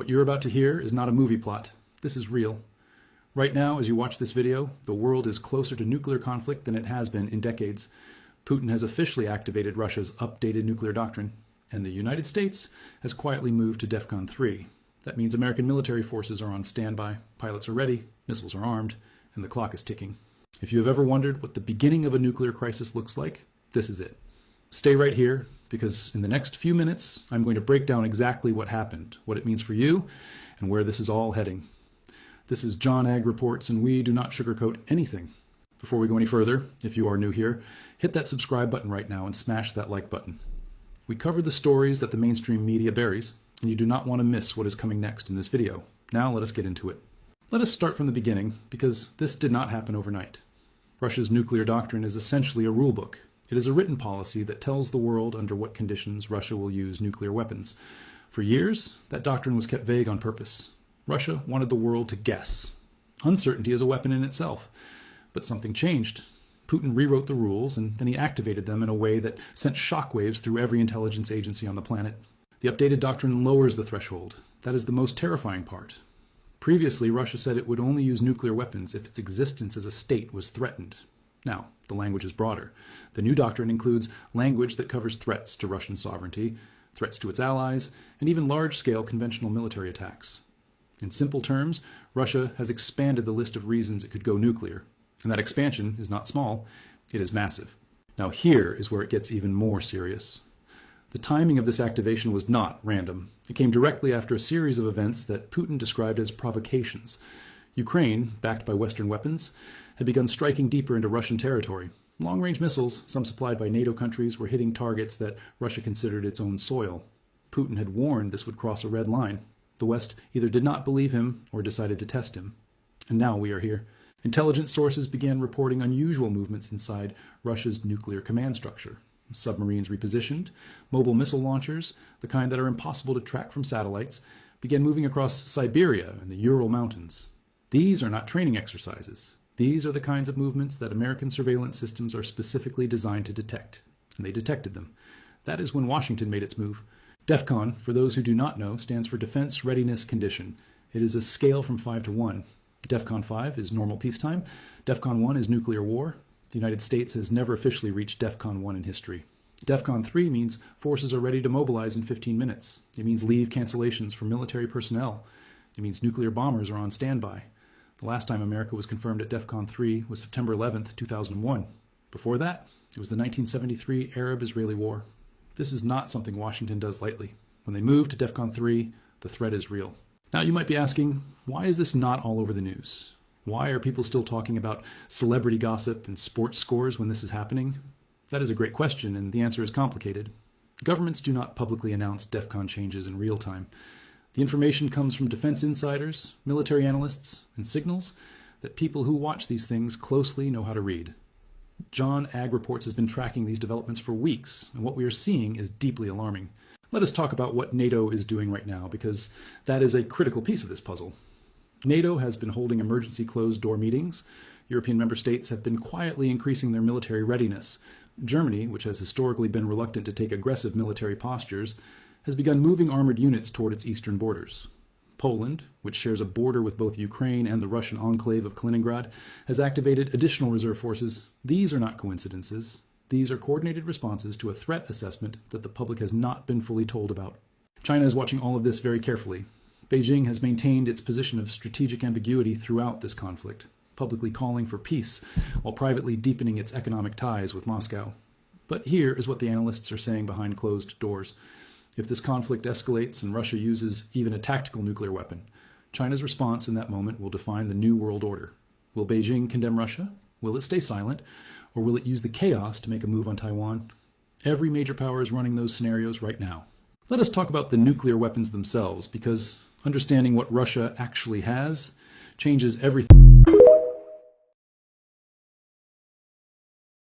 What you're about to hear is not a movie plot. This is real. Right now, as you watch this video, the world is closer to nuclear conflict than it has been in decades. Putin has officially activated Russia's updated nuclear doctrine, and the United States has quietly moved to DEFCON 3. That means American military forces are on standby, pilots are ready, missiles are armed, and the clock is ticking. If you have ever wondered what the beginning of a nuclear crisis looks like, this is it. Stay right here, because in the next few minutes, I'm going to break down exactly what happened, what it means for you, and where this is all heading. This is John Ag Reports, and we do not sugarcoat anything. Before we go any further, if you are new here, hit that subscribe button right now and smash that like button. We cover the stories that the mainstream media buries, and you do not want to miss what is coming next in this video. Now let us get into it. Let us start from the beginning, because this did not happen overnight. Russia's nuclear doctrine is essentially a rulebook. It is a written policy that tells the world under what conditions Russia will use nuclear weapons. For years, that doctrine was kept vague on purpose. Russia wanted the world to guess. Uncertainty is a weapon in itself. But something changed. Putin rewrote the rules, and then he activated them in a way that sent shockwaves through every intelligence agency on the planet. The updated doctrine lowers the threshold. That is the most terrifying part. Previously, Russia said it would only use nuclear weapons if its existence as a state was threatened. Now, the language is broader. The new doctrine includes language that covers threats to Russian sovereignty, threats to its allies, and even large-scale conventional military attacks. In simple terms, Russia has expanded the list of reasons it could go nuclear. And that expansion is not small, it is massive. Now here is where it gets even more serious. The timing of this activation was not random. It came directly after a series of events that Putin described as provocations. Ukraine, backed by Western weapons, had begun striking deeper into Russian territory. Long-range missiles, some supplied by NATO countries, were hitting targets that Russia considered its own soil. Putin had warned this would cross a red line. The West either did not believe him or decided to test him. And now we are here. Intelligence sources began reporting unusual movements inside Russia's nuclear command structure. Submarines repositioned, mobile missile launchers, the kind that are impossible to track from satellites, began moving across Siberia and the Ural Mountains. These are not training exercises. These are the kinds of movements that American surveillance systems are specifically designed to detect. And they detected them. That is when Washington made its move. DEFCON, for those who do not know, stands for Defense Readiness Condition. It is a scale from 5 to 1. DEFCON 5 is normal peacetime. DEFCON 1 is nuclear war. The United States has never officially reached DEFCON 1 in history. DEFCON 3 means forces are ready to mobilize in 15 minutes. It means leave cancellations for military personnel. It means nuclear bombers are on standby. The last time America was confirmed at DEFCON 3 was September 11th, 2001. Before that, it was the 1973 Arab-Israeli War. This is not something Washington does lightly. When they move to DEFCON 3, the threat is real. Now you might be asking, why is this not all over the news? Why are people still talking about celebrity gossip and sports scores when this is happening? That is a great question, and the answer is complicated. Governments do not publicly announce DEFCON changes in real time. The information comes from defense insiders, military analysts, and signals that people who watch these things closely know how to read. John Ag Reports has been tracking these developments for weeks, and what we are seeing is deeply alarming. Let us talk about what NATO is doing right now, because that is a critical piece of this puzzle. NATO has been holding emergency closed-door meetings. European member states have been quietly increasing their military readiness. Germany, which has historically been reluctant to take aggressive military postures, has begun moving armored units toward its eastern borders. Poland, which shares a border with both Ukraine and the Russian enclave of Kaliningrad, has activated additional reserve forces. These are not coincidences. These are coordinated responses to a threat assessment that the public has not been fully told about. China is watching all of this very carefully. Beijing has maintained its position of strategic ambiguity throughout this conflict, publicly calling for peace while privately deepening its economic ties with Moscow. But here is what the analysts are saying behind closed doors. If this conflict escalates and Russia uses even a tactical nuclear weapon, China's response in that moment will define the new world order. Will Beijing condemn Russia? Will it stay silent? Or will it use the chaos to make a move on Taiwan? Every major power is running those scenarios right now. Let us talk about the nuclear weapons themselves, because understanding what Russia actually has changes everything.